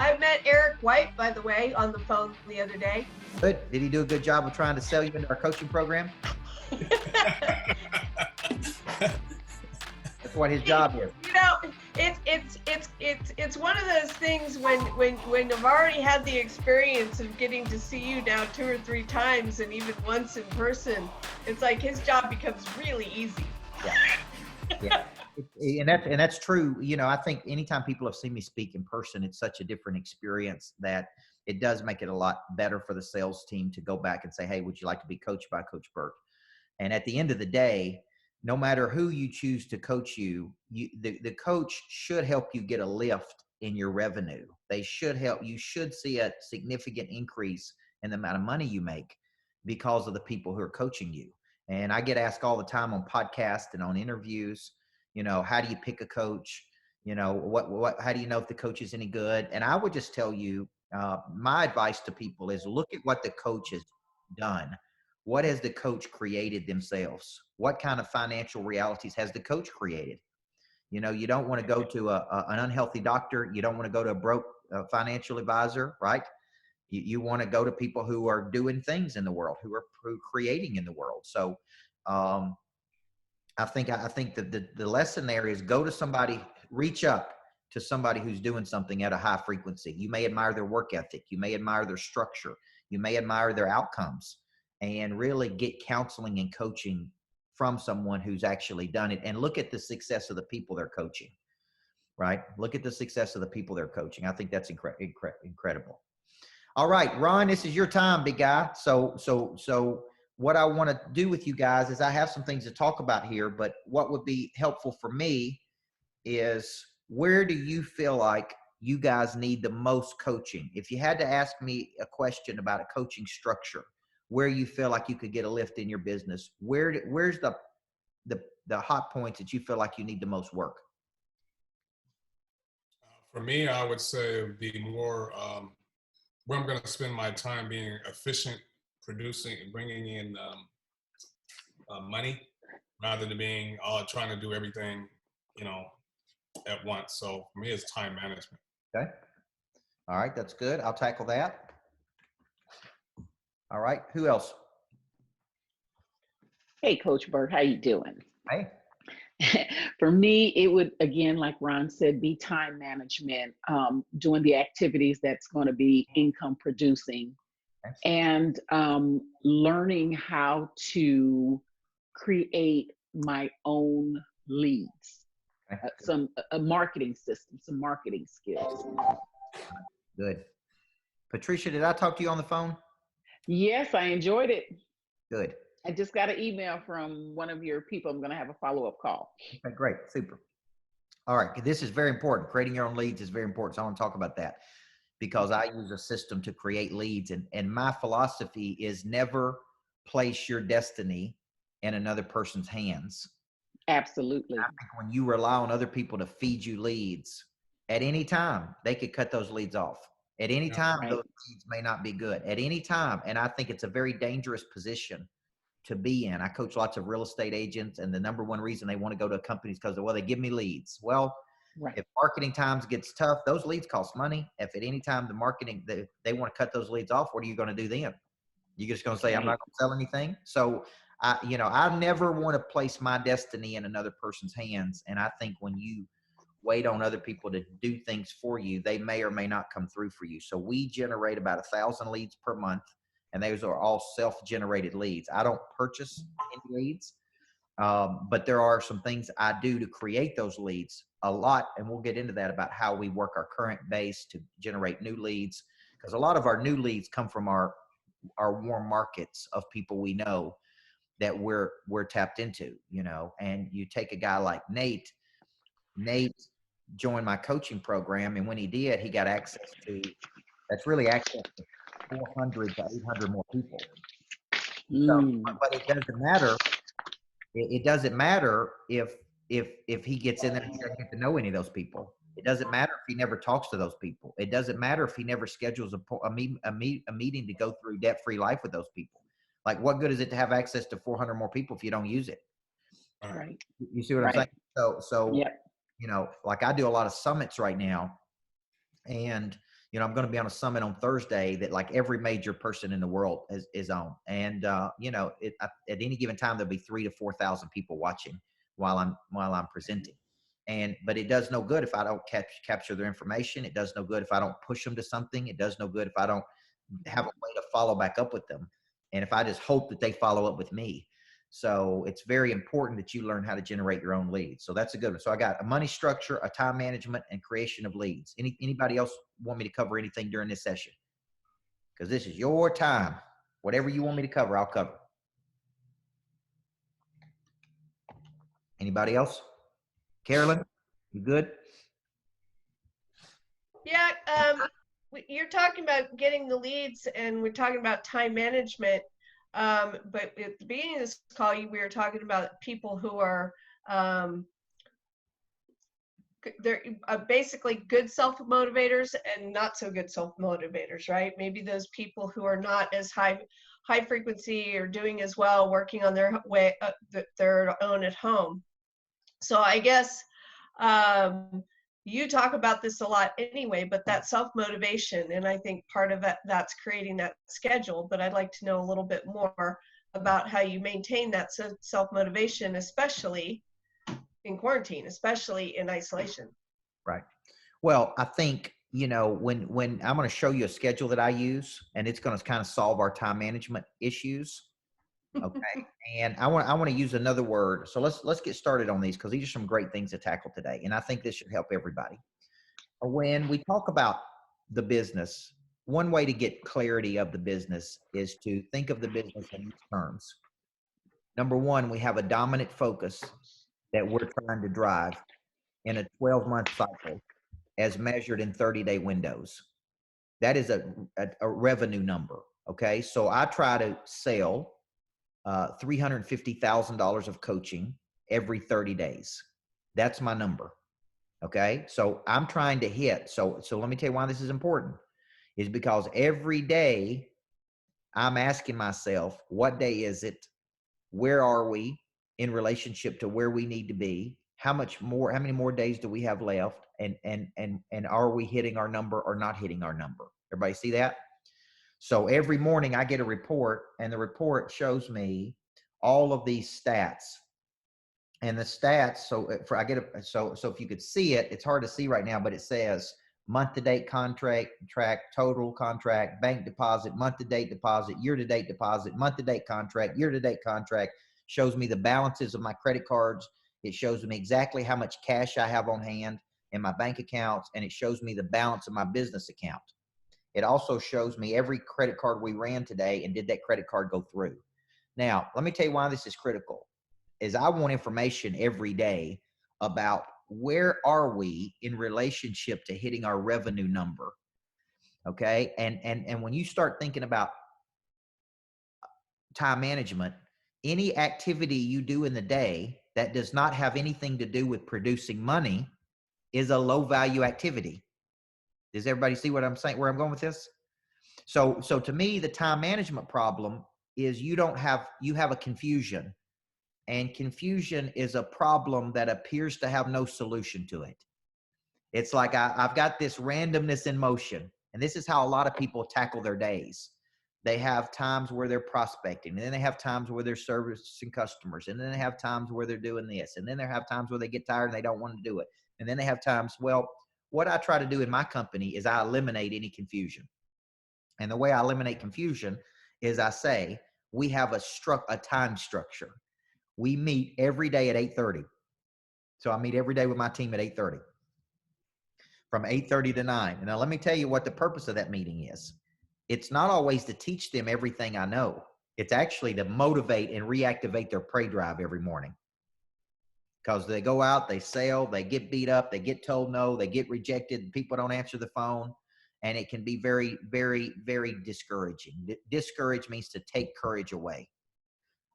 I met Eric White, by the way, on the phone the other day. Good. Did he do a good job of trying to sell you into our coaching program? That's what his job is. You know, it's one of those things when I've already had the experience of getting to see you now 2 or 3 times and even once in person, it's like his job becomes really easy. Yeah. And that's true. You know, I think anytime people have seen me speak in person, it's such a different experience that it does make it a lot better for the sales team to go back and say, hey, would you like to be coached by Coach Burt? And at the end of the day, no matter who you choose to coach the coach should help you get a lift in your revenue. They should help. You should see a significant increase in the amount of money you make because of the people who are coaching you. And I get asked all the time on podcasts and on interviews, you know, how do you pick a coach? You know, how do you know if the coach is any good? And I would just tell you, my advice to people is look at what the coach has done. What has the coach created themselves? What kind of financial realities has the coach created? You know, you don't want to go to an unhealthy doctor. You don't want to go to a broke financial advisor, right? You want to go to people who are doing things in the world, who are creating in the world. So I think that the lesson there is go to somebody, reach up to somebody who's doing something at a high frequency. You may admire their work ethic. You may admire their structure. You may admire their outcomes, and really get counseling and coaching from someone who's actually done it, and look at the success of the people they're coaching, right? Look at the success of the people they're coaching. I think that's incredible. All right, Ron, this is your time, big guy. So what I want to do with you guys is I have some things to talk about here, but what would be helpful for me is where do you feel like you guys need the most coaching? If you had to ask me a question about a coaching structure, where you feel like you could get a lift in your business, where's the hot points that you feel like you need the most work? For me, I would say it would be more where I'm going to spend my time being efficient, producing and bringing in money, rather than being trying to do everything, you know, at once. So for me, it's time management. Okay. All right, that's good. I'll tackle that. All right, who else? Hey, Coach Burt, how you doing? Hey. For me, it would, again, like Ron said, be time management, doing the activities that's going to be income producing, and learning how to create my own leads, some marketing system, some marketing skills. Good. Patricia, did I talk to you on the phone? Yes, I enjoyed it. Good. I just got an email from one of your people. I'm going to have a follow-up call. Okay, great. Super. All right. This is very important. Creating your own leads is very important. So I want to talk about that because I use a system to create leads. And my philosophy is never place your destiny in another person's hands. Absolutely. I think when you rely on other people to feed you leads, at any time, they could cut those leads off. At any time, right. Those leads may not be good. At any time. And I think it's a very dangerous position to be in. I coach lots of real estate agents, and the number one reason they want to go to companies because, well, they give me leads. Well, right. If marketing times gets tough, those leads cost money. If at any time the marketing, they want to cut those leads off, what are you going to do then? You're just going to say, I'm not going to sell anything. So I never want to place my destiny in another person's hands. And I think when you wait on other people to do things for you, they may or may not come through for you. So we generate about 1,000 leads per month. And those are all self-generated leads. I don't purchase any leads, but there are some things I do to create those leads a lot. And we'll get into that about how we work our current base to generate new leads. Because a lot of our new leads come from our warm markets of people we know that we're tapped into, you know. And you take a guy like Nate joined my coaching program. And when he did, he got access to 400 to 800 more people. So, but it doesn't matter. It doesn't matter if he gets in there and he doesn't get to know any of those people. It doesn't matter if he never talks to those people. It doesn't matter if he never schedules a meeting to go through debt-free life with those people. Like, what good is it to have access to 400 more people if you don't use it? Right. You see what I'm saying? So yep. You know, like I do a lot of summits right now, and You know, I'm going to be on a summit on Thursday that like every major person in the world is on. And, you know, at any given time, there'll be 3,000 to 4,000 people watching while I'm presenting. But it does no good if I don't capture their information. It does no good if I don't push them to something. It does no good if I don't have a way to follow back up with them. And if I just hope that they follow up with me. So it's very important that you learn how to generate your own leads. So that's a good one. So I got a money structure, a time management, and creation of leads. Anybody else want me to cover anything during this session? Because this is your time. Whatever you want me to cover, I'll cover. Anybody else? Carolyn, you good? Yeah, you're talking about getting the leads, and we're talking about time management. But at the beginning of this call, we were talking about people who are they're basically good self-motivators and not so good self-motivators, right? Maybe those people who are not as high frequency or doing as well working on their way their own at home. So I guess you talk about this a lot anyway, but that self-motivation, and I think part of that's creating that schedule, but I'd like to know a little bit more about how you maintain that self-motivation, especially in quarantine, especially in isolation. Right. Well, I think, you know, when I'm going to show you a schedule that I use, and it's going to kind of solve our time management issues. Okay. And I want to use another word. So let's get started on these, because these are some great things to tackle today. And I think this should help everybody. When we talk about the business, one way to get clarity of the business is to think of the business in these terms. Number one, we have a dominant focus that we're trying to drive in a 12-month cycle as measured in 30-day windows. That is a revenue number. Okay. So I try to sell $350,000 of coaching every 30 days. That's my number. Okay. So I'm trying to hit. So let me tell you why this is important, is because every day I'm asking myself, what day is it? Where are we in relationship to where we need to be? How many more days do we have left? And are we hitting our number or not hitting our number? Everybody see that? So every morning I get a report, and the report shows me all of these stats. And the stats, so if you could see it, it's hard to see right now, but it says month to date contract, total contract, bank deposit, month to date deposit, year to date deposit, month to date contract, year to date contract. Shows me the balances of my credit cards. It shows me exactly how much cash I have on hand in my bank accounts, and it shows me the balance of my business account. It also shows me every credit card we ran today, and did that credit card go through. Now, let me tell you why this is critical. Is I want information every day about where are we in relationship to hitting our revenue number. Okay. And when you start thinking about time management, any activity you do in the day that does not have anything to do with producing money is a low value activity. Does everybody see what I'm saying, where I'm going with this? So to me, the time management problem is you have a confusion. And confusion is a problem that appears to have no solution to it. It's like I've got this randomness in motion. And this is how a lot of people tackle their days. They have times where they're prospecting, and then they have times where they're servicing customers, and then they have times where they're doing this, and then they have times where they get tired and they don't want to do it. And then they have times, well, what I try to do in my company is I eliminate any confusion. And the way I eliminate confusion is I say, we have a time structure. We meet every day at 8:30. So I meet every day with my team at 8:30, from 8:30 to 9. And now let me tell you what the purpose of that meeting is. It's not always to teach them everything I know. It's actually to motivate and reactivate their prey drive every morning. Because they go out, they sell, they get beat up, they get told no, they get rejected, people don't answer the phone. And it can be very, very, very discouraging. Discourage means to take courage away.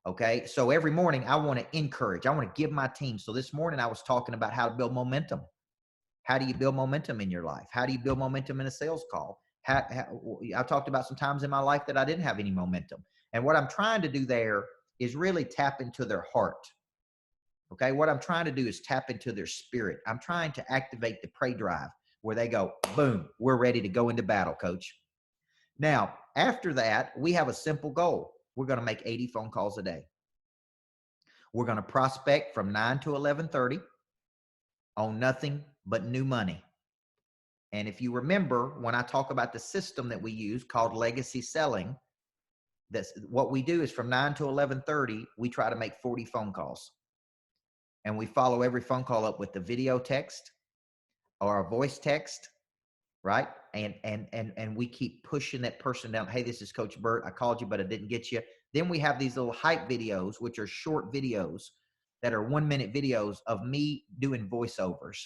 Okay. So every morning I want to encourage, I want to give my team. So this morning I was talking about how to build momentum. How do you build momentum in your life? How do you build momentum in a sales call? I talked about some times in my life that I didn't have any momentum. And what I'm trying to do there is really tap into their heart. Okay. What I'm trying to do is tap into their spirit. I'm trying to activate the prey drive, where they go, boom, we're ready to go into battle, coach. Now, after that, we have a simple goal. We're going to make 80 phone calls a day. We're going to prospect from 9 to 11:30 on nothing but new money. And if you remember, when I talk about the system that we use called legacy selling, that's what we do is from 9 to 11:30, we try to make 40 phone calls. And we follow every phone call up with the video text or a voice text, right? And we keep pushing that person down. Hey, this is Coach Burt. I called you, but I didn't get you. Then we have these little hype videos, which are short videos that are 1-minute videos of me doing voiceovers.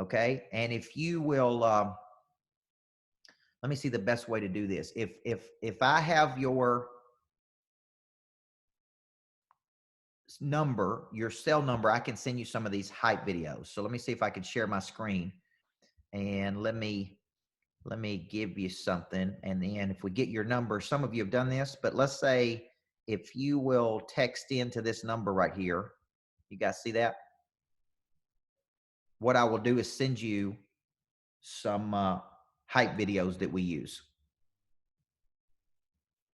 Okay. And if you will, let me see the best way to do this. If I have your number, your cell number, I can send you some of these hype videos. So let me see if I can share my screen, and let me give you something. And then if we get your number, some of you have done this, but let's say if you will text into this number right here, you guys see that? What I will do is send you some hype videos that we use.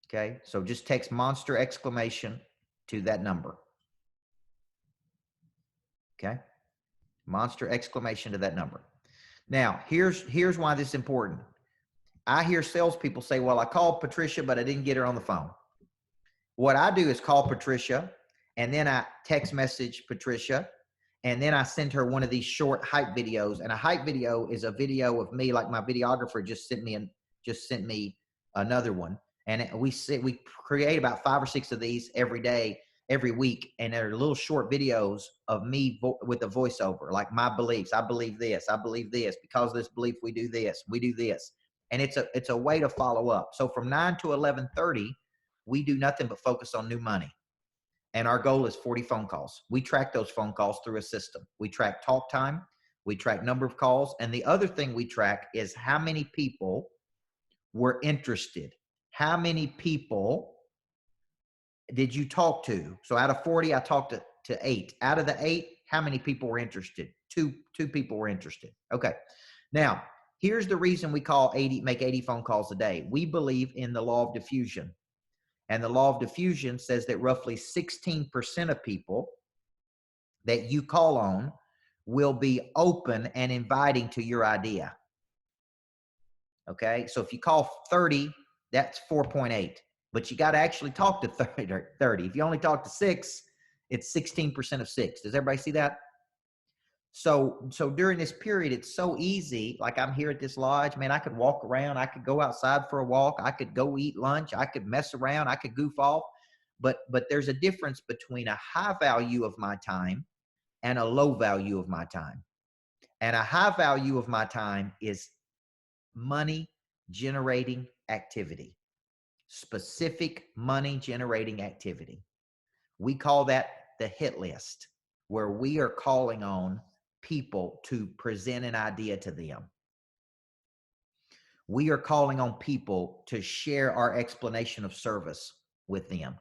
Okay, so just text monster exclamation to that number. Okay, monster exclamation to that number. Now, here's why this is important. I hear salespeople say, well, I called Patricia, but I didn't get her on the phone. What I do is call Patricia, and then I text message Patricia, and then I send her one of these short hype videos. And a hype video is a video of me, like my videographer just sent me another one. And we create about 5 or 6 of these every day, every week, and they're little short videos of me with a voiceover, like my beliefs. I believe this. I believe this. Because of this belief, we do this. We do this. And it's a way to follow up. So from 9 to 11:30, we do nothing but focus on new money. And our goal is 40 phone calls. We track those phone calls through a system. We track talk time. We track number of calls. And the other thing we track is how many people were interested. How many people did you talk to? So out of 40, I talked to 8. Out of the 8, how many people were interested? Two people were interested. Okay. Now, here's the reason we make 80 phone calls a day. We believe in the law of diffusion. And the law of diffusion says that roughly 16% of people that you call on will be open and inviting to your idea. Okay. So if you call 30, that's 4.8, but you got to actually talk to 30. If you only talk to 6, it's 16% of 6. Does everybody see that? So during this period, it's so easy. Like I'm here at this lodge, man, I could walk around. I could go outside for a walk. I could go eat lunch. I could mess around. I could goof off. But there's a difference between a high value of my time and a low value of my time. And a high value of my time is money generating activity, specific money generating activity. We call that the hit list, where we are calling on people to present an idea to them. We are calling on people to share our explanation of service with them.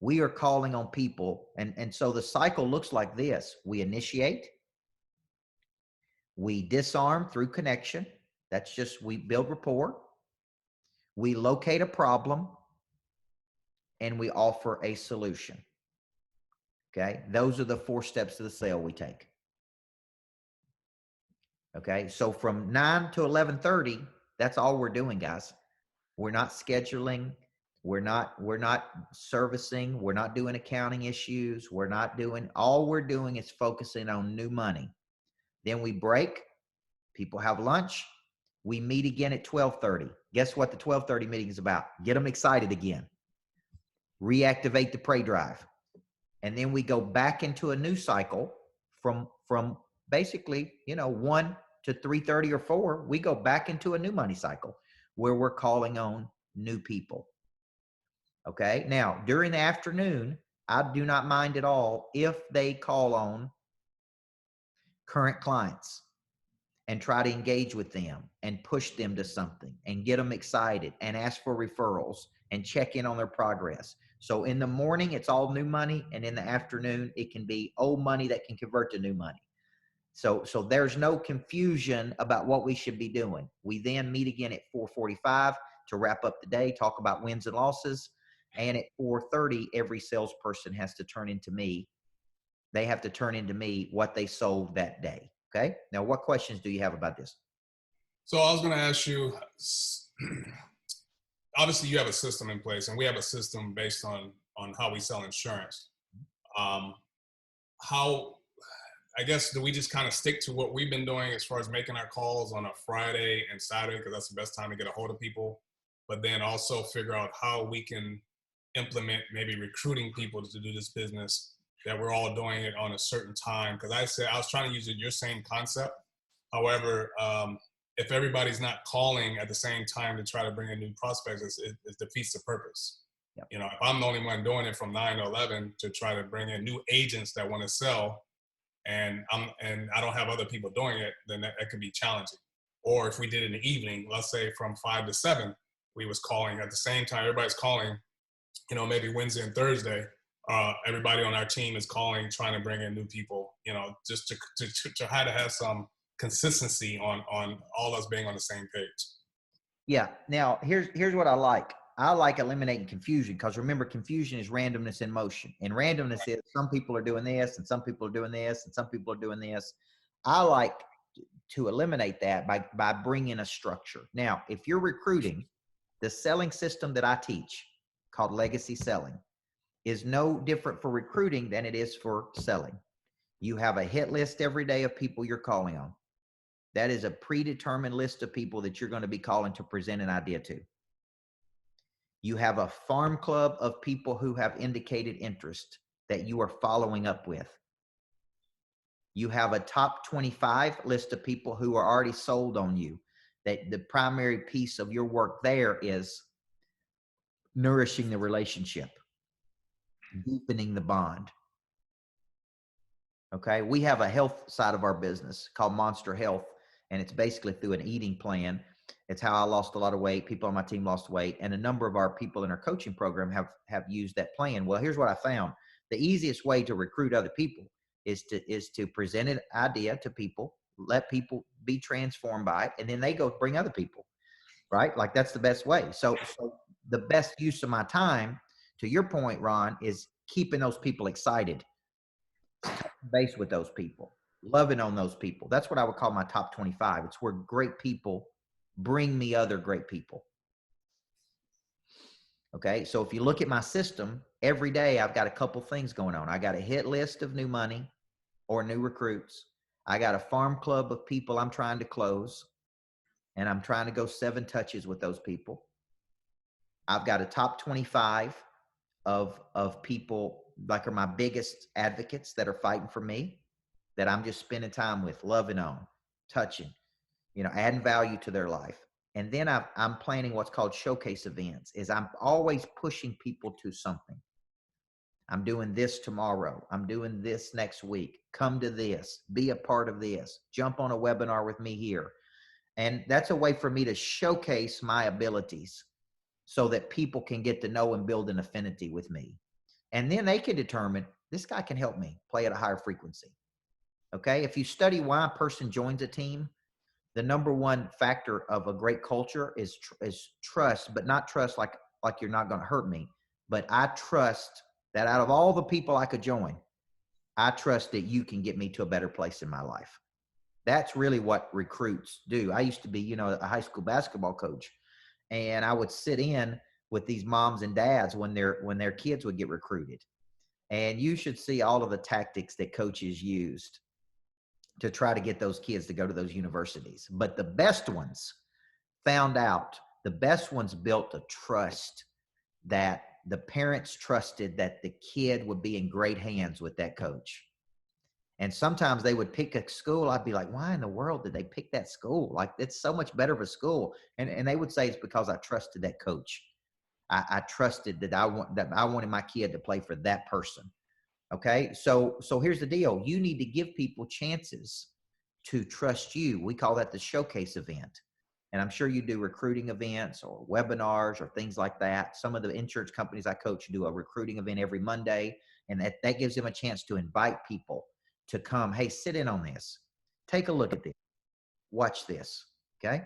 We are calling on people. And so the cycle looks like this. We initiate, we disarm through connection. That's just, we build rapport. We locate a problem, and we offer a solution. Okay. Those are the 4 steps of the sale we take. Okay. So from 9 to 11:30, that's all we're doing, guys. We're not scheduling. We're not servicing. We're not doing accounting issues. All we're doing is focusing on new money. Then we break. People have lunch. We meet again at 12:30. Guess what the 12:30 meeting is about? Get them excited again. Reactivate the prey drive. And then we go back into a new cycle from basically, 1 to 3:30 or 4. We go back into a new money cycle where we're calling on new people. Okay. Now, during the afternoon, I do not mind at all if they call on current clients and try to engage with them and push them to something and get them excited and ask for referrals and check in on their progress. So in the morning, it's all new money. And in the afternoon, it can be old money that can convert to new money. So there's no confusion about what we should be doing. We then meet again at 4:45 to wrap up the day, talk about wins and losses. And at 4:30, every salesperson has to turn into me. They have to turn into me what they sold that day. Okay. Now, what questions do you have about this? So I was going to ask you, obviously you have a system in place, and we have a system based on how we sell insurance. How, I guess, do we just kind of stick to what we've been doing as far as making our calls on a Friday and Saturday, because that's the best time to get a hold of people, but then also figure out how we can implement maybe recruiting people to do this business, that we're all doing it on a certain time? Because I was trying to use your same concept. However, if everybody's not calling at the same time to try to bring in new prospects, it defeats the purpose. Yep. You know, if I'm the only one doing it from 9 to 11 to try to bring in new agents that want to sell, and I don't have other people doing it, then that could be challenging. Or if we did it in the evening, let's say from 5 to 7, we was calling at the same time. Everybody's calling, you know, maybe Wednesday and Thursday. Everybody on our team is calling, trying to bring in new people, you know, just to try to have some consistency on all us being on the same page. Yeah. Now, here's what I like. I like eliminating confusion, because remember, confusion is randomness in motion. And randomness is some people are doing this and some people are doing this and some people are doing this. I like to eliminate that by bringing a structure. Now, if you're recruiting, the selling system that I teach, called legacy selling, is no different for recruiting than it is for selling. You have a hit list every day of people you're calling on. That is a predetermined list of people that you're going to be calling to present an idea to. You have a farm club of people who have indicated interest that you are following up with. You have a top 25 list of people who are already sold on you. That the primary piece of your work there is nourishing the relationship, deepening the bond. Okay. We have a health side of our business called Monster Health, and it's basically through an eating plan. It's how I lost a lot of weight. People on my team lost weight, and a number of our people in our coaching program have used that plan. Well, here's what I found. The easiest way to recruit other people is to present an idea to people, let people be transformed by it, and then they go bring other people, right? Like, that's the best way. So the best use of my time, to your point, Ron, is keeping those people excited, base with those people, loving on those people. That's what I would call my top 25. It's where great people bring me other great people. Okay. So if you look at my system, every day I've got a couple things going on. I got a hit list of new money or new recruits. I got a farm club of people I'm trying to close, and I'm trying to go 7 touches with those people. I've got a top 25 of people like are my biggest advocates that are fighting for me, that I'm just spending time with, loving on, touching, you know, adding value to their life. And then I'm planning what's called showcase events. Is I'm always pushing people to something. I'm doing this tomorrow. I'm doing this next week. Come to this. Be a part of this. Jump on a webinar with me here. And that's a way for me to showcase my abilities so that people can get to know and build an affinity with me. And then they can determine, this guy can help me play at a higher frequency. Okay. If you study why a person joins a team, the number one factor of a great culture is trust, but not trust like you're not going to hurt me. But I trust that out of all the people I could join, I trust that you can get me to a better place in my life. That's really what recruits do. I used to be, you know, a high school basketball coach, and I would sit in with these moms and dads when their kids would get recruited. And you should see all of the tactics that coaches used to try to get those kids to go to those universities. But the best ones the best ones built a trust that the parents trusted that the kid would be in great hands with that coach. And sometimes they would pick a school. I'd be like, why in the world did they pick that school? Like, it's so much better of a school. And they would say it's because I trusted that coach. I trusted that I wanted my kid to play for that person. Okay. So here's the deal. You need to give people chances to trust you. We call that the showcase event. And I'm sure you do recruiting events or webinars or things like that. Some of the insurance companies I coach do a recruiting event every Monday. And that gives them a chance to invite people to come. Hey, sit in on this. Take a look at this. Watch this. Okay.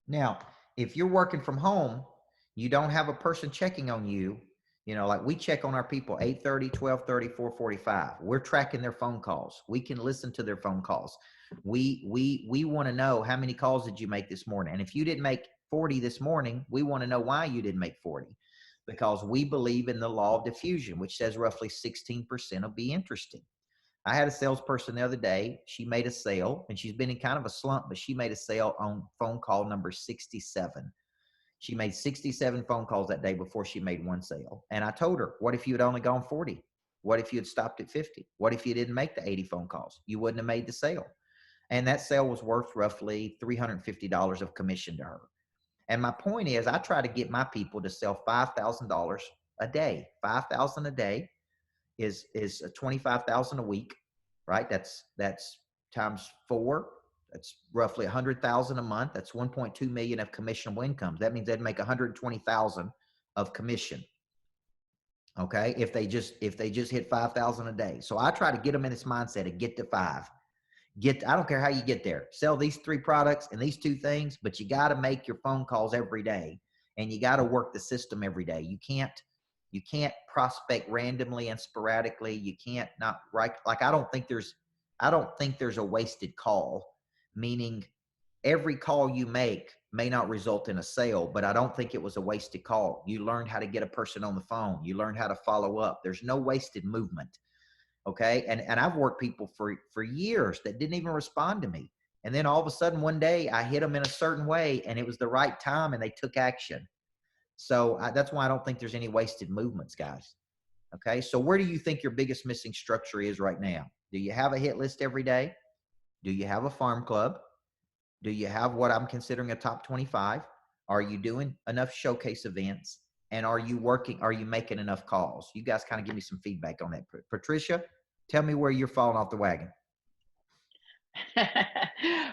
Now, if you're working from home, you don't have a person checking on you. You know, like we check on our people 8:30, 12:30, 4:45. We're tracking their phone calls. We can listen to their phone calls. We want to know how many calls did you make this morning? And if you didn't make 40 this morning, we want to know why you didn't make 40. Because we believe in the law of diffusion, which says roughly 16% will be interesting. I had a salesperson the other day. She made a sale, and she's been in kind of a slump, but she made a sale on phone call number 67. She made 67 phone calls that day before she made one sale. And I told her, what if you had only gone 40? What if you had stopped at 50? What if you didn't make the 80 phone calls? You wouldn't have made the sale. And that sale was worth roughly $350 of commission to her. And my point is, I try to get my people to sell $5,000 a day. 5,000 a day is 25,000 a week, right? That's times 4. That's roughly 100,000 a month. That's 1.2 million of commissionable incomes. That means they'd make 120,000 of commission. Okay, if they just hit 5,000 a day. So I try to get them in this mindset of get to 5. I don't care how you get there. Sell these 3 products and these 2 things, but you got to make your phone calls every day, and you got to work the system every day. You can't prospect randomly and sporadically. You can't not right. Like I don't think there's a wasted call, meaning every call you make may not result in a sale, but I don't think it was a wasted call. You learned how to get a person on the phone. You learned how to follow up. There's no wasted movement. Okay. And I've worked people for years that didn't even respond to me. And then all of a sudden one day I hit them in a certain way and it was the right time and they took action. So that's why I don't think there's any wasted movements, guys. Okay. So where do you think your biggest missing structure is right now? Do you have a hit list every day? Do you have a farm club? Do you have what I'm considering a top 25? Are you doing enough showcase events? And are you making enough calls? You guys kind of give me some feedback on that. Patricia, tell me where you're falling off the wagon.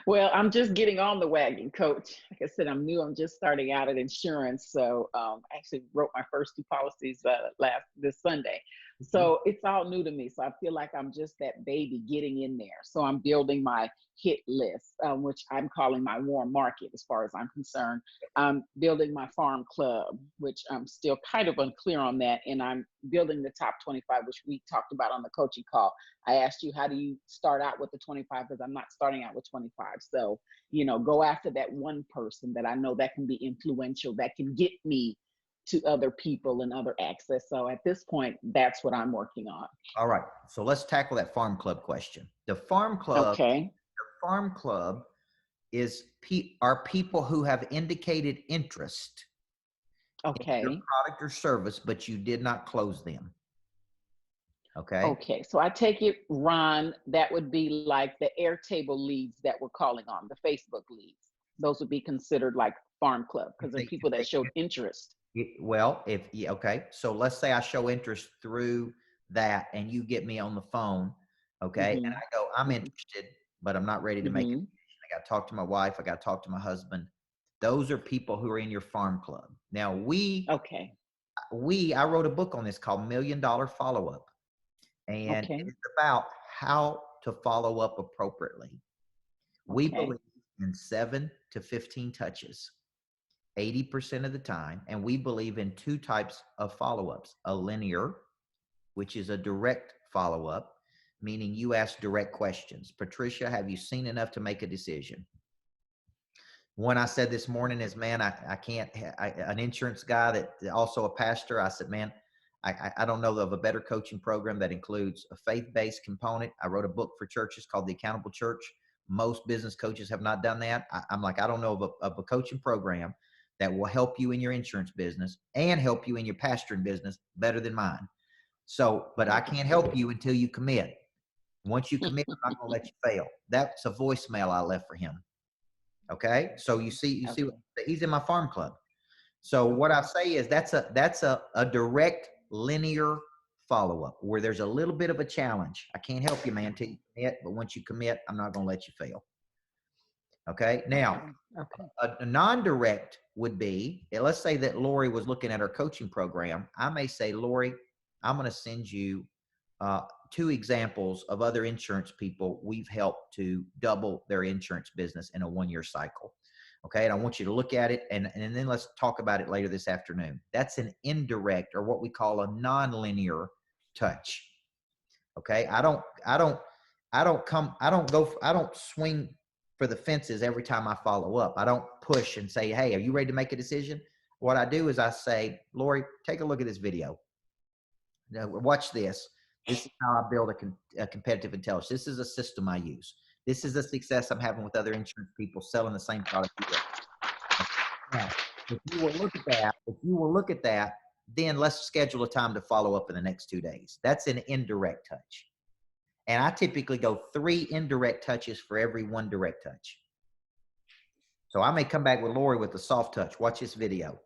Well, I'm just getting on the wagon, Coach. Like I said, I'm new. I'm just starting out at insurance. So I actually wrote my first 2 policies this Sunday. So it's all new to me. So I feel like I'm just that baby getting in there. So I'm building my hit list, which I'm calling my warm market as far as I'm concerned. I'm building my farm club, which I'm still kind of unclear on that. And I'm building the top 25, which we talked about on the coaching call. I asked you, how do you start out with the 25? Because I'm not starting out with 25. So, go after that one person that I know that can be influential, that can get me to other people and other access. So at this point, that's what I'm working on. All right. So let's tackle that farm club question. The farm club, okay. The farm club are people who have indicated interest okay. in your product or service, but you did not close them. Okay. Okay. So I take it, Ron, that would be like the Airtable leads that we're calling on, the Facebook leads. Those would be considered like farm club because they're people that showed interest. Well, okay. So let's say I show interest through that and you get me on the phone. Okay. And I go, I'm interested, but I'm not ready to make a decision. I got to talk to my wife. I got to talk to my husband. Those are people who are in your farm club. Now I wrote a book on this called $1 Million Follow-Up. And it's about how to follow up appropriately. We believe in 7 to 15 touches, 80% of the time. And we believe in 2 types of follow-ups: a linear, which is a direct follow-up, meaning you ask direct questions. Patricia, have you seen enough to make a decision? One I said this morning is, man, I can't, an insurance guy that also a pastor. I said, man, I don't know of a better coaching program that includes a faith-based component. I wrote a book for churches called The Accountable Church. Most business coaches have not done that. I'm like, I don't know of a coaching program that will help you in your insurance business and help you in your pastoring business better than mine. So, but I can't help you until you commit. Once you commit, I'm not going to let you fail. That's a voicemail I left for him. Okay. So you see, he's in my farm club. So what I say is that's a direct linear follow-up where there's a little bit of a challenge. I can't help you, man, till you commit, but once you commit, I'm not going to let you fail. Okay. Now, a non-direct would be, let's say that Lori was looking at her coaching program. I may say, Lori, I'm going to send you two examples of other insurance people we've helped to double their insurance business in a 1-year cycle. Okay. And I want you to look at it and then let's talk about it later this afternoon. That's an indirect, or what we call a nonlinear touch. Okay. I don't swing for the fences every time I follow up. I don't push and say, hey, are you ready to make a decision? What I do is I say, Lori, take a look at this video. Now, watch this. This is how I build a competitive intelligence. This is a system I use. This is the success I'm having with other insurance people selling the same product. Now, if you will look at that, then let's schedule a time to follow up in the next 2 days. That's an indirect touch. And I typically go 3 indirect touches for every 1 direct touch. So I may come back with Lori with a soft touch. Watch this video.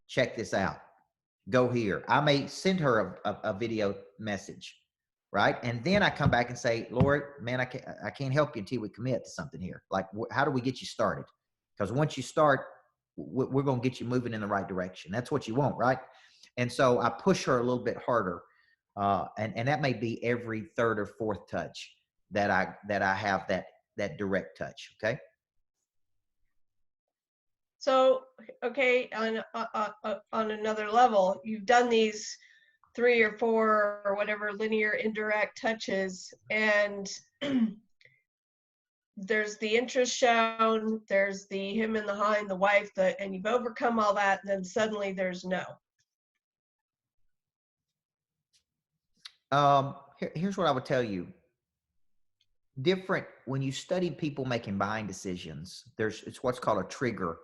Check this out. Go here. I may send her a video message, right? And then I come back and say, Lori, man, I can't help you until we commit to something here. Like, how do we get you started? Because once you start, we're going to get you moving in the right direction. That's what you want, right? And so I push her a little bit harder. And that may be every 3rd or 4th touch that I have that direct touch. Okay. So, okay, on another level, you've done these 3 or 4 or whatever linear indirect touches, and there's the interest shown, there's the him and the high and the wife, and you've overcome all that, and then suddenly there's no. Here's what I would tell you. Different when you study people making buying decisions, it's what's called a trigger.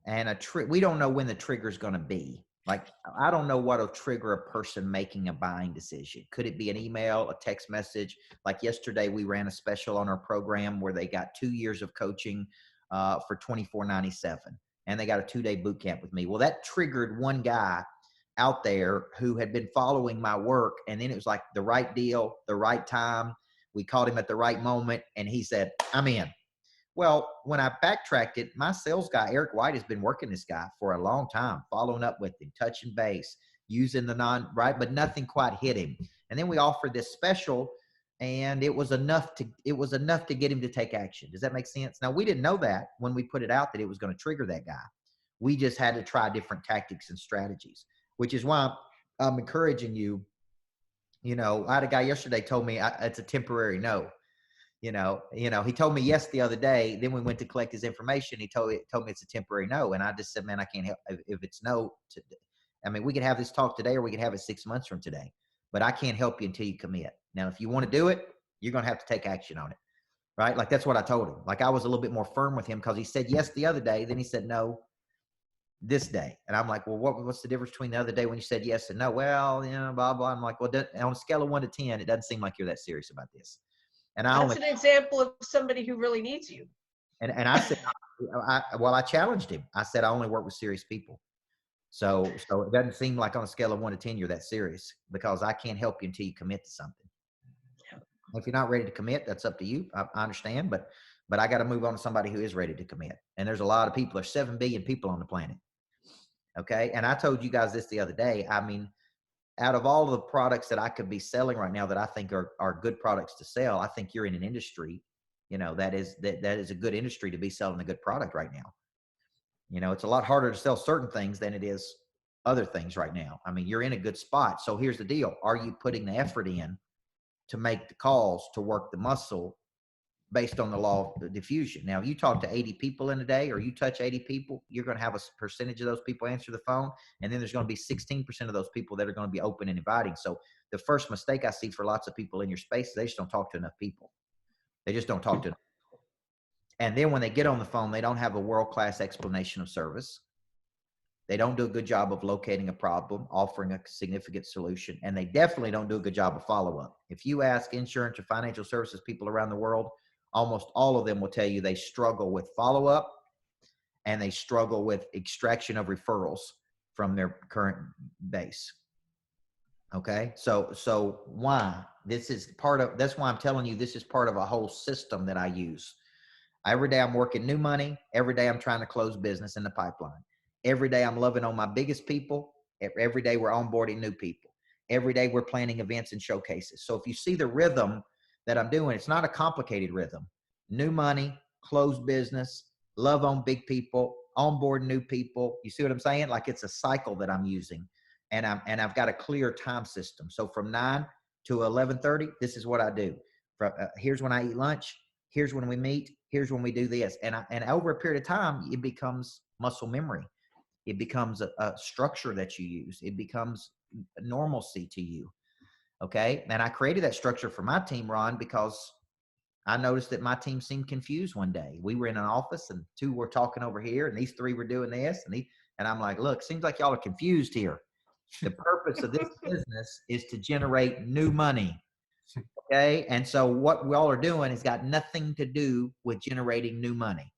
And we don't know when the trigger is going to be. Like, I don't know what'll trigger a person making a buying decision. Could it be an email, a text message? Like yesterday, we ran a special on our program where they got 2 years of coaching for $24.97, and they got a 2-day boot camp with me. Well, that triggered one guy out there who had been following my work, and then it was like the right deal, the right time. We called him at the right moment, and he said, I'm in. Well, when I backtracked it, my sales guy, Eric White, has been working this guy for a long time, following up with him, touching base, using the right, but nothing quite hit him. And then we offered this special, and it was enough to get him to take action. Does that make sense? Now, we didn't know that when we put it out that it was going to trigger that guy. We just had to try different tactics and strategies, which is why I'm encouraging you. You know, I had a guy yesterday told me it's a temporary no. You know, he told me yes the other day. Then we went to collect his information. He told me it's a temporary no. And I just said, man, I can't help if it's no. I mean, we could have this talk today or we could have it 6 months from today, but I can't help you until you commit. Now, if you want to do it, you're going to have to take action on it. Right. Like, that's what I told him. Like, I was a little bit more firm with him because he said yes the other day. Then he said no this day. And I'm like, well, what's the difference between the other day when you said yes and no? Well, blah, blah. I'm like, well, on a scale of 1 to 10, it doesn't seem like you're that serious about this. And that's an example of somebody who really needs you. And I said, I challenged him. I said, I only work with serious people. So it doesn't seem like on a scale of 1 to 10, you're that serious, because I can't help you until you commit to something. If you're not ready to commit, that's up to you. I understand, but I got to move on to somebody who is ready to commit. And there's a lot of people. There's 7 billion people on the planet. Okay. And I told you guys this the other day. I mean, out of all of the products that I could be selling right now that I think are good products to sell, I think you're in an industry, that is a good industry to be selling a good product right now. It's a lot harder to sell certain things than it is other things right now. I mean, you're in a good spot. So here's the deal. Are you putting the effort in to make the calls, to work the muscle based on the law of diffusion? Now, if you talk to 80 people in a day or you touch 80 people, you're going to have a percentage of those people answer the phone. And then there's going to be 16% of those people that are going to be open and inviting. So the first mistake I see for lots of people in your space is they just don't talk to enough people. They just don't talk to enough people. And then when they get on the phone, they don't have a world-class explanation of service. They don't do a good job of locating a problem, offering a significant solution, and they definitely don't do a good job of follow-up. If you ask insurance or financial services people around the world, almost all of them will tell you they struggle with follow-up and they struggle with extraction of referrals from their current base. Okay. So why? That's why I'm telling you, this is part of a whole system that I use. Every day I'm working new money. Every day I'm trying to close business in the pipeline. Every day I'm loving on my biggest people. Every day we're onboarding new people. every day we're planning events and showcases. So if you see the rhythm that I'm doing, it's not a complicated rhythm. New money, close business, love on big people, onboard new people. You see what I'm saying? Like it's a cycle that I'm using, and I've got a clear time system. So from 9 to 11:30, this is what I do. Here's when I eat lunch. Here's when we meet. Here's when we do this. And over a period of time, it becomes muscle memory. It becomes a structure that you use. It becomes normalcy to you. Okay. And I created that structure for my team, Ron, because I noticed that my team seemed confused one day. We were in an office and two were talking over here and these three were doing this. And I'm like, look, seems like y'all are confused here. The purpose of this business is to generate new money. Okay. And so what we all are doing has got nothing to do with generating new money.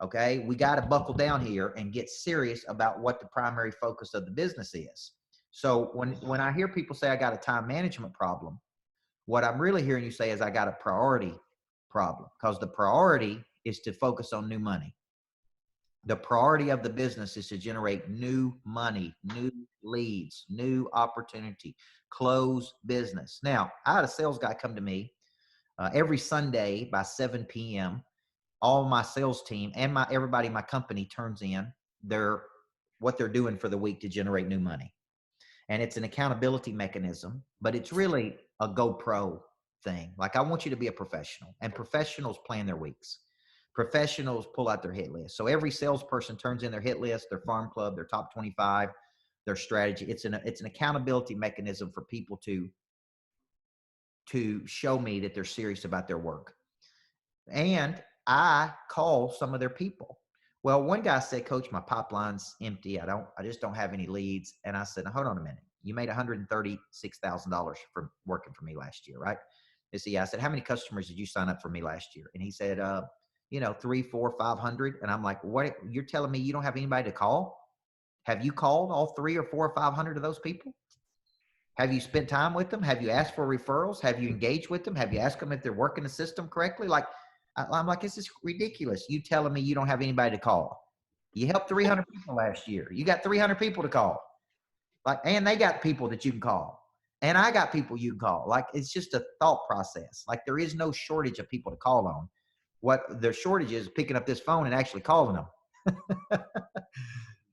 Okay. We got to buckle down here and get serious about what the primary focus of the business is. So when I hear people say I got a time management problem, what I'm really hearing you say is I got a priority problem, because the priority is to focus on new money. The priority of the business is to generate new money, new leads, new opportunity, close business. Now, I had a sales guy come to me every Sunday by 7 p.m. All my sales team and everybody in my company turns in what they're doing for the week to generate new money. And it's an accountability mechanism, but it's really a GoPro thing. Like I want you to be a professional, and professionals plan their weeks. Professionals pull out their hit list. So every salesperson turns in their hit list, their farm club, their top 25, their strategy. It's an accountability mechanism for people to show me that they're serious about their work. And I call some of their people. Well, one guy said, Coach, my pipeline's empty. I just don't have any leads. And I said, now, hold on a minute. You made $136,000 for working for me last year, right? I said, how many customers did you sign up for me last year? And he said, 3, 4, 500. And I'm like, what? You're telling me you don't have anybody to call? Have you called all 3 or 4 or 500 of those people? Have you spent time with them? Have you asked for referrals? Have you engaged with them? Have you asked them if they're working the system correctly? I'm like, this is ridiculous. You telling me you don't have anybody to call? You helped 300 people last year. You got 300 people to call. And they got people that you can call. And I got people you can call. It's just a thought process. There is no shortage of people to call on. What the shortage is picking up this phone and actually calling them.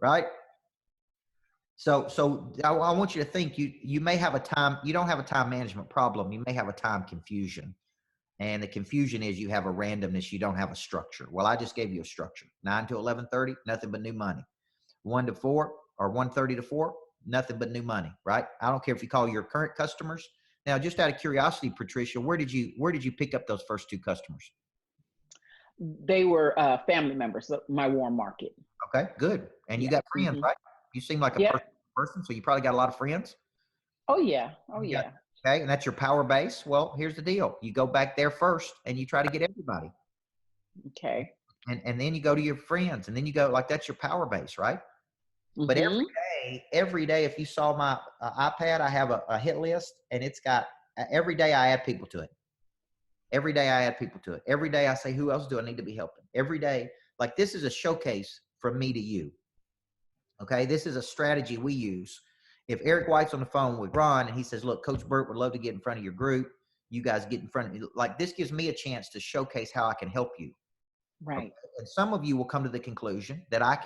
Right? So I want you to think you may have you don't have a time management problem. You may have a time confusion. And the confusion is you have a randomness. You don't have a structure. Well, I just gave you a structure. 9 to 11:30, nothing but new money. 1 to 4 or 1:30 to 4, nothing but new money, right? I don't care if you call your current customers. Now, just out of curiosity, Patricia, where did you pick up those first 2 customers? They were family members of my warm market. Okay, good. And you got friends, right? You seem like a person, so you probably got a lot of friends. Oh, yeah. Oh, yeah. Okay, and that's your power base. Well, here's the deal. You go back there first and you try to get everybody. Okay. And then you go to your friends, and then you go, that's your power base, right? Mm-hmm. But every day, if you saw my iPad, I have a hit list, and it's got every day I add people to it. Every day I add people to it. Every day I say, who else do I need to be helping? Every day, this is a showcase from me to you. Okay, this is a strategy we use. If Eric White's on the phone with Ron and he says, look, Coach Burt would love to get in front of your group. You guys get in front of me. This gives me a chance to showcase how I can help you. Right. Okay? And some of you will come to the conclusion that I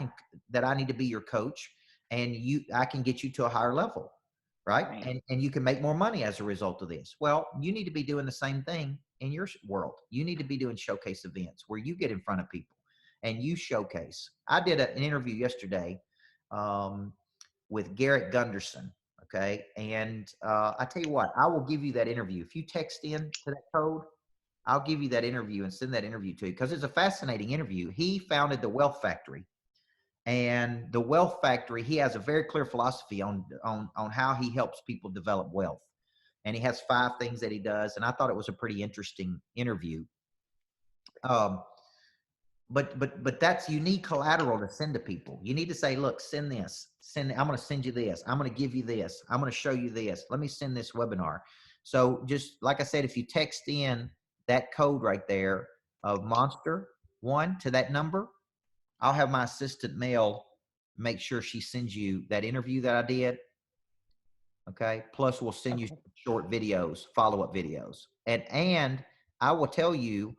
need to be your coach, and I can get you to a higher level. Right. And you can make more money as a result of this. Well, you need to be doing the same thing in your world. You need to be doing showcase events where you get in front of people and you showcase. I did an interview yesterday with Garrett Gunderson. Okay. And I tell you what, I will give you that interview. If you text in to that code, I'll give you that interview and send that interview to you, because it's a fascinating interview. He founded the Wealth Factory. And the Wealth Factory, he has a very clear philosophy on how he helps people develop wealth. And he has 5 things that he does. And I thought it was a pretty interesting interview. But that's unique collateral to send to people. You need to say, look, send this. I'm going to send you this. I'm going to give you this. I'm going to show you this. Let me send this webinar. So just like I said, if you text in that code right there of Monster 1 to that number, I'll have my assistant Mel make sure she sends you that interview that I did. Okay. Plus we'll send you Okay. short videos, follow-up videos. And I will tell you,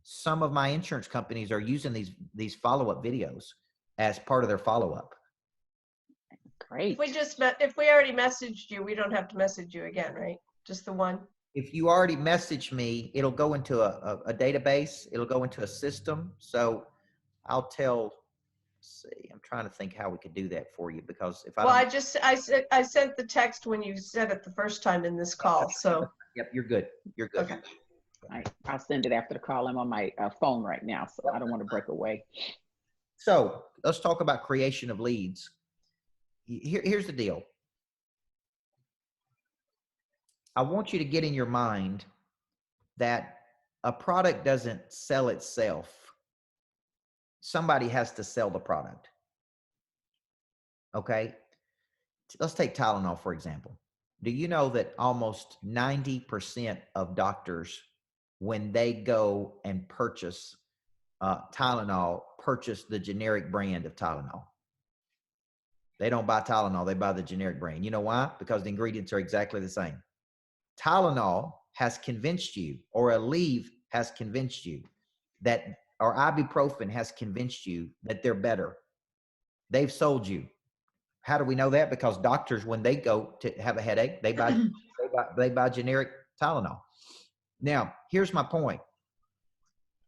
some of my insurance companies are using these follow-up videos as part of their follow-up. Great. If we already messaged you, we don't have to message you again, right? Just the one. If you already message me, it'll go into a database. It'll go into a system. So I'll tell, let's see, I'm trying to think how we could do that for you, because if I Well, don't, I sent the text when you said it the first time in this call. So, yep, you're good. You're good. okay. I'll send it after the call. I'm on my phone right now, so I don't want to break away. So let's talk about creation of leads. Here's the deal. I want you to get in your mind that a product doesn't sell itself. Somebody has to sell the product. Okay. Let's take Tylenol, for example. Do you know that almost 90% of doctors, when they go and purchase Tylenol, purchase the generic brand of Tylenol? They don't buy Tylenol, they buy the generic brand. You know why? Because the ingredients are exactly the same. Tylenol has convinced you, or Aleve has convinced you that, or ibuprofen has convinced you that they're better. They've sold you. How do we know that? Because doctors, when they go to have a headache, they buy generic Tylenol. Now, here's my point.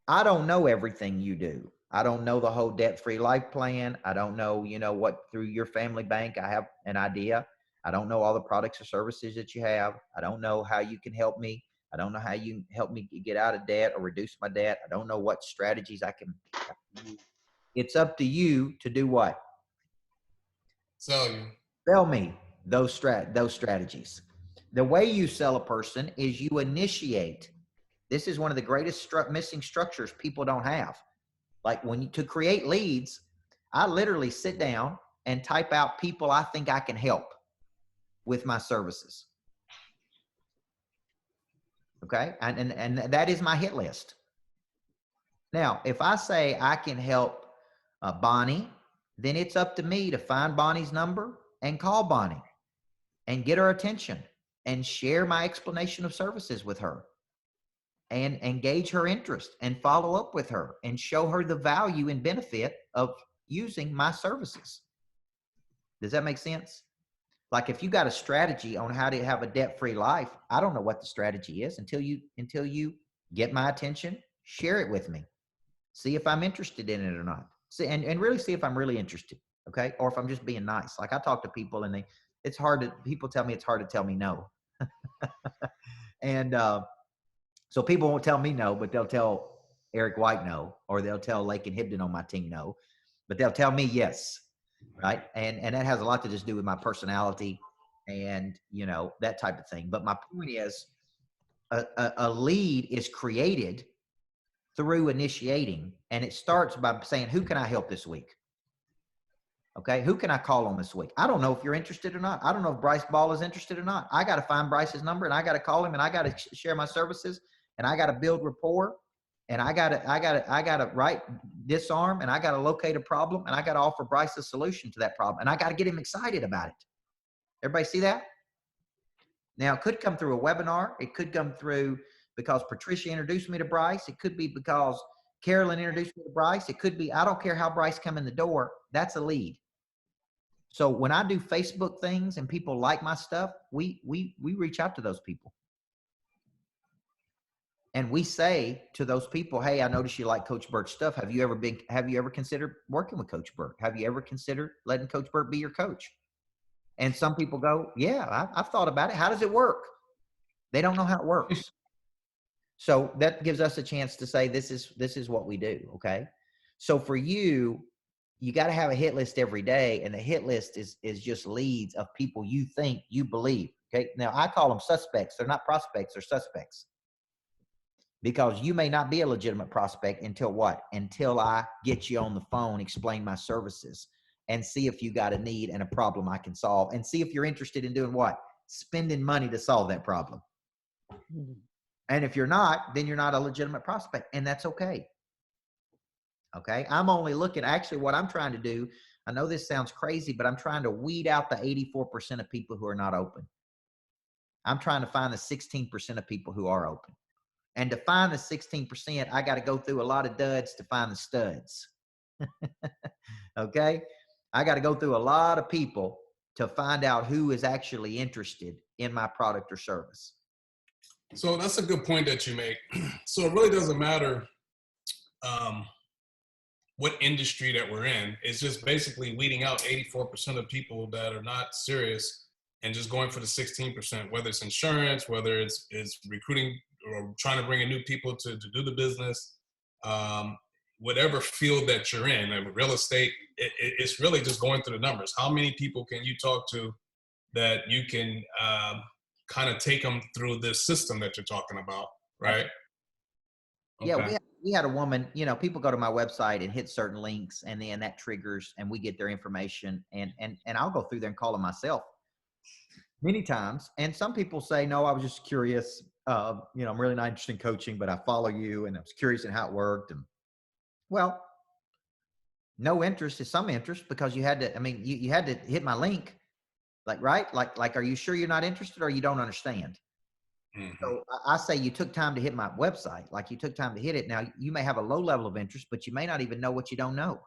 I don't know everything you do. I don't know the whole debt-free life plan. I don't know, what through your family bank. I have an idea. I don't know all the products or services that you have. I don't know how you can help me. I don't know how you can help me get out of debt or reduce my debt. I don't know what strategies I can use. It's up to you to do what? Sell you. Sell me those strategies. The way you sell a person is you initiate. This is one of the greatest missing structures people don't have. Like to create leads, I literally sit down and type out people I think I can help with my services. Okay. And that is my hit list. Now, if I say I can help Bonnie, then it's up to me to find Bonnie's number and call Bonnie and get her attention and share my explanation of services with her and engage her interest and follow up with her and show her the value and benefit of using my services. Does that make sense? Like if you got a strategy on how to have a debt-free life, I don't know what the strategy is until you get my attention, share it with me. See if I'm interested in it or not. See, and really see if I'm really interested. Okay. Or if I'm just being nice. Like I talk to people and people tell me it's hard to tell me no. And so people won't tell me no, but they'll tell Eric White no, or they'll tell Lake and Hibden on my team no, but they'll tell me yes. Right. And that has a lot to just do with my personality and, that type of thing. But my point is a lead is created through initiating, and it starts by saying, who can I help this week? Okay. Who can I call on this week? I don't know if you're interested or not. I don't know if Bryce Ball is interested or not. I got to find Bryce's number and I got to call him and I got to share my services and I got to build rapport and I got to disarm and I got to locate a problem and I got to offer Bryce a solution to that problem and I got to get him excited about it. Everybody see that? Now, it could come through a webinar. It could come through because Patricia introduced me to Bryce. It could be because Carolyn introduced me to Bryce. It could be, I don't care how Bryce come in the door. That's a lead. So when I do Facebook things and people like my stuff, we reach out to those people. And we say to those people, hey, I noticed you like Coach Burt's stuff. Have you ever considered working with Coach Burt? Have you ever considered letting Coach Burt be your coach? And some people go, yeah, I've thought about it. How does it work? They don't know how it works. So that gives us a chance to say, this is what we do. Okay. So for you got to have a hit list every day. And the hit list is just leads of people you think, you believe. Okay. Now I call them suspects. They're not prospects, they're suspects. Because you may not be a legitimate prospect until what? Until I get you on the phone, explain my services, and see if you got a need and a problem I can solve, and see if you're interested in doing what? Spending money to solve that problem. Mm-hmm. And if you're not, then you're not a legitimate prospect, and that's okay. Okay. I'm only looking, actually what I'm trying to do, I know this sounds crazy, but I'm trying to weed out the 84% of people who are not open. I'm trying to find the 16% of people who are open. And to find the 16%, I got to go through a lot of duds to find the studs. Okay? I got to go through a lot of people to find out who is actually interested in my product or service. So that's a good point that you make. So it really doesn't matter what industry that we're in. It's just basically weeding out 84% of people that are not serious and just going for the 16%, whether it's insurance, whether it's recruiting or trying to bring in new people to do the business, whatever field that you're in, like real estate, it's really just going through the numbers. How many people can you talk to that you can kind of take them through this system that you're talking about, right? Yeah, Okay. we had a woman, you know, people go to my website and hit certain links, and then that triggers, and we get their information, and I'll go through there and call them myself many times. And some people say, no, I was just curious. You know, I'm really not interested in coaching, but I follow you and I was curious in how it worked. And well, no interest is some interest, because you had to, I mean, you had to hit my link, like, right? Like, are you sure you're not interested or you don't understand? Mm-hmm. So I say you took time to hit my website, like you took time to hit it. Now you may have a low level of interest, but you may not even know what you don't know.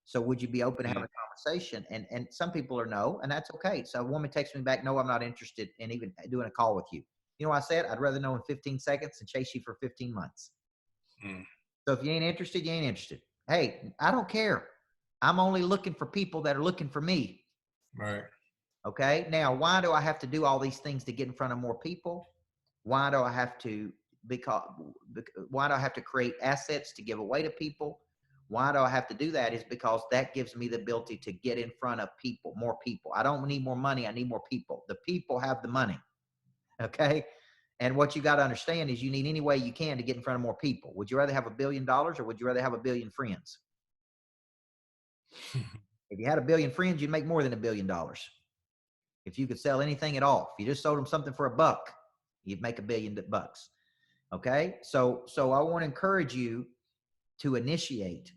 So would you be open to having a conversation? And some people are no, and that's okay. So a woman texts me back, no, I'm not interested in even doing a call with you. You know what I said? I'd rather know in 15 seconds than chase you for 15 months. Mm. So if you ain't interested, you ain't interested. Hey, I don't care. I'm only looking for people that are looking for me. Right. Okay. Now, why do I have to do all these things to get in front of more people? Why do I have to, why do I have to create assets to give away to people? Why do I have to do that? Is because that gives me the ability to get in front of people, more people. I don't need more money. I need more people. The people have the money. Okay. And what you got to understand is you need any way you can to get in front of more people. Would you rather have $1 billion or would you rather have 1 billion friends? If you had 1 billion friends, you'd make more than $1 billion. If you could sell anything at all, if you just sold them something for $1, you'd make $1 billion. Okay. So I want to encourage you to initiate.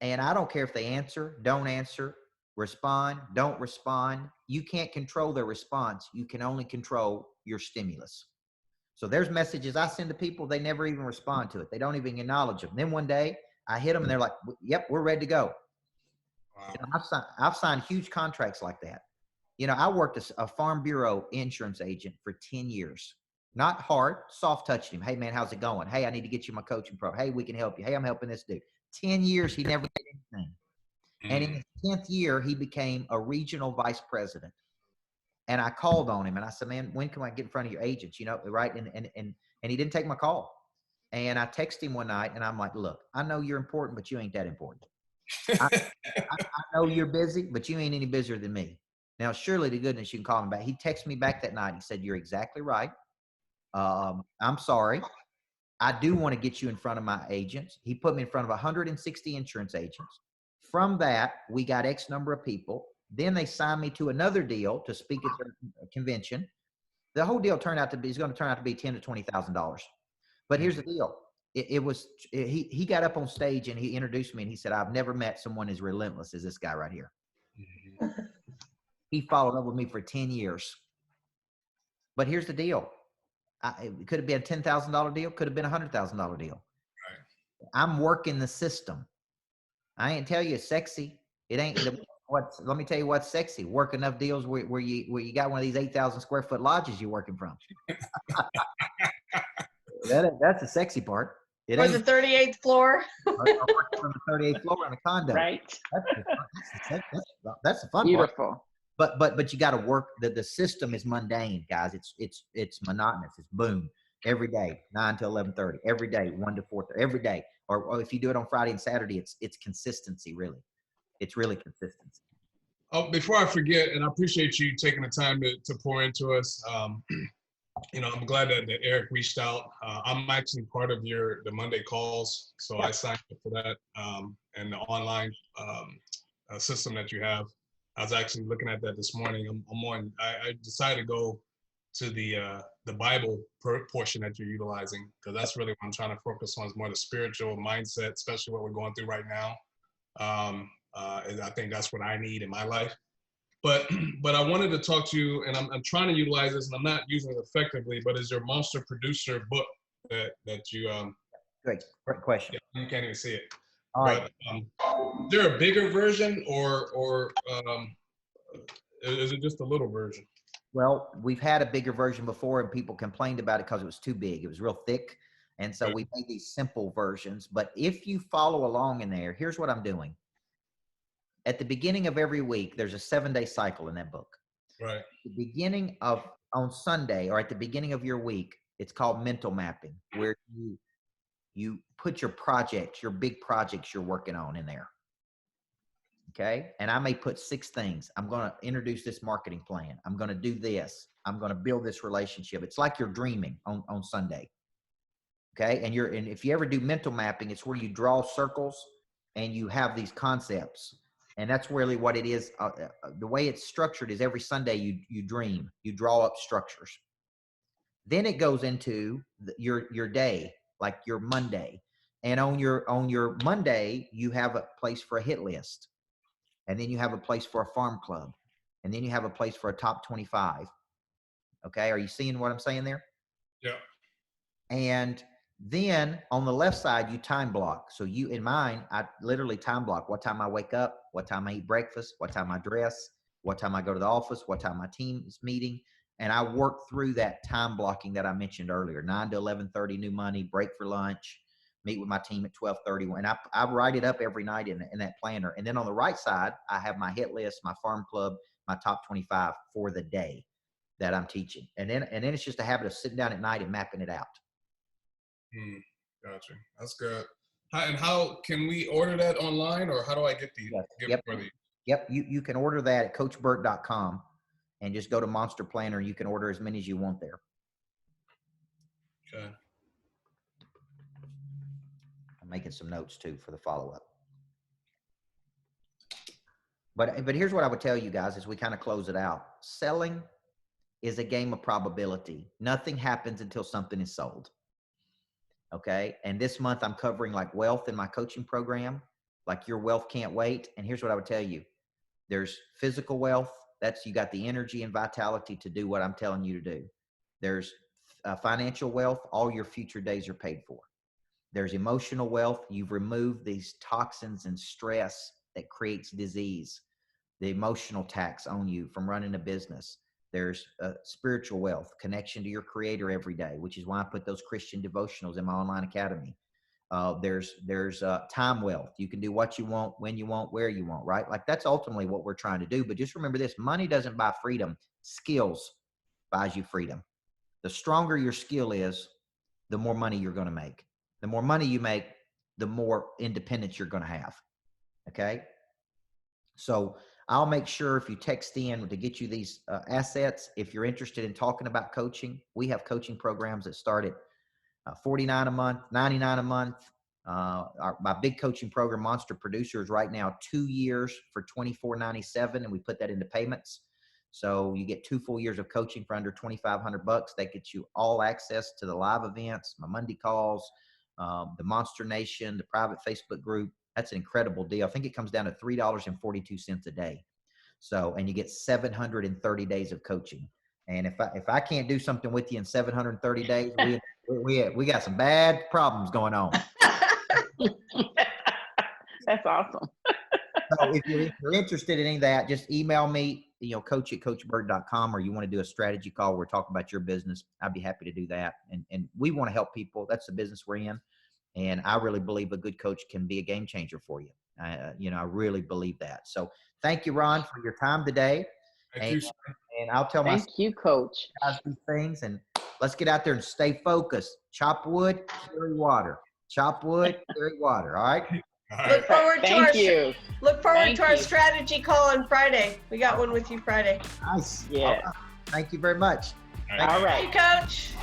And I don't care if they answer, don't answer, respond, don't respond. You can't control their response. You can only control your stimulus. So there's messages I send to people, they never even respond to it. They don't even acknowledge them. Then one day I hit them and they're like, yep, we're ready to go. Wow. You know, I've signed huge contracts like that. You know, I worked as a Farm Bureau insurance agent for 10 years. Not hard, soft touching him. Hey man, how's it going? Hey, I need to get you my coaching pro. Hey, we can help you. Hey, I'm helping this dude. 10 years, he never did anything. And in his 10th year, he became a regional vice president. And I called on him and I said, man, when can I get in front of your agents? You know, right? And he didn't take my call. And I texted him one night and I'm like, look, I know you're important, but you ain't that important. I know you're busy, but you ain't any busier than me. Now, surely to goodness, you can call him back. He texted me back that night. He said, you're exactly right. I'm sorry. I do want to get you in front of my agents. He put me in front of 160 insurance agents. From that, we got X number of people. Then they signed me to another deal to speak at their convention. The whole deal turned out to be, is going to turn out to be $10,000 to $20,000. But here's the deal. He got up on stage and he introduced me and he said, I've never met someone as relentless as this guy right here. He followed up with me for 10 years. But here's the deal. It could have been a $10,000 deal, could have been a $100,000 deal. Right. I'm working the system. I ain't tell you it's sexy. It ain't. Let me tell you what's sexy. Work enough deals where you got one of these 8,000 square foot lodges you're working from. That's the sexy part. It or ain't the 38th floor. from the 38th floor in a condo. Right. That's the fun Beautiful. part. But you got to work. The system is mundane, guys. It's monotonous. It's boom every day, 9 to 11:30 every day, 1 to 4 every day. Or if you do it on Friday and Saturday, it's consistency. Really, it's really consistency. Oh, before I forget, and I appreciate you taking the time to pour into us. You know, I'm glad that Eric reached out. I'm actually part of the Monday calls, so I signed up for that and the online system that you have. I was actually looking at that this morning. I'm on. I decided to go to the Bible portion that you're utilizing, because that's really what I'm trying to focus on, is more the spiritual mindset, especially what we're going through right now. And I think that's what I need in my life. But I wanted to talk to you, and I'm trying to utilize this, and I'm not using it effectively. But is your Monster Producer book that you Great question. yeah, you can't even see it. All right. But is there a bigger version, or is it just a little version? Well, we've had a bigger version before, and people complained about it because it was too big. It was real thick, and so we made these simple versions. But if you follow along in there, here's what I'm doing. At the beginning of every week, there's a 7-day cycle in that book. Right. At the beginning of on Sunday, or at the beginning of your week, it's called mental mapping, where you put your projects, your big projects you're working on in there. Okay. And I may put 6 things. I'm going to introduce this marketing plan. I'm going to do this. I'm going to build this relationship. It's like you're dreaming on Sunday. Okay. And if you ever do mental mapping, it's where you draw circles and you have these concepts. And that's really what it is. The way it's structured is every Sunday you dream, you draw up structures. Then it goes into your day, like your Monday. And on your Monday, you have a place for a hit list. And then you have a place for a farm club. And then you have a place for a top 25. Okay. Are you seeing what I'm saying there? Yeah. And then on the left side, you time block. So in mine, I literally time block what time I wake up, what time I eat breakfast, what time I dress, what time I go to the office, what time my team is meeting. And I work through that time blocking that I mentioned earlier, 9 to 11:30 new money, break for lunch, meet with my team at 12:30. And I write it up every night in that planner. And then on the right side, I have my hit list, my farm club, my top 25 for the day that I'm teaching. And then it's just a habit of sitting down at night and mapping it out. Gotcha. That's good. And how can we order that online, or how do I get these? Yes. Yep. You can order that at coachburt.com and just go to Monster Planner. You can order as many as you want there. Okay. I'm making some notes too for the follow-up. But here's what I would tell you guys as we kind of close it out. Selling is a game of probability. Nothing happens until something is sold. Okay. And this month I'm covering like wealth in my coaching program, like your wealth can't wait. And here's what I would tell you. There's physical wealth. That's, you got the energy and vitality to do what I'm telling you to do. There's financial wealth. All your future days are paid for. There's emotional wealth. You've removed these toxins and stress that creates disease, the emotional tax on you from running a business. There's spiritual wealth, connection to your creator every day, which is why I put those Christian devotionals in my online academy. There's time wealth. You can do what you want, when you want, where you want, right? Like that's ultimately what we're trying to do. But just remember this, money doesn't buy freedom. Skills buys you freedom. The stronger your skill is, the more money you're going to make. The more money you make, the more independence you're going to have. Okay. So I'll make sure if you text in to get you these assets, if you're interested in talking about coaching, we have coaching programs that start at $49 a month, $99 a month. My big coaching program, Monster Producer, is right now 2 years for $24.97, and we put that into payments. So you get 2 full years of coaching for under $2,500. That gets you all access to the live events, my Monday calls, the Monster Nation, the private Facebook group. That's an incredible deal. I think it comes down to $3.42 a day. So, and you get 730 days of coaching. And if I can't do something with you in 730 days, we got some bad problems going on. That's awesome. So if you're interested in any of that, just email me, coach@coachburt.com, or you want to do a strategy call where we're talking about your business, I'd be happy to do that. And we want to help people. That's the business we're in. And I really believe a good coach can be a game changer for you. I really believe that. So thank you, Ron, for your time today. Thank you, sir. And I'll tell Thank you, Coach. guys these things, and let's get out there and stay focused. Chop wood, carry water. Chop wood, carry water. All right. All right. Look forward to our you. strategy call on Friday. We got one with you Friday. Nice. Yeah. Right. Thank you very much. All right. All right. Thank you, Coach.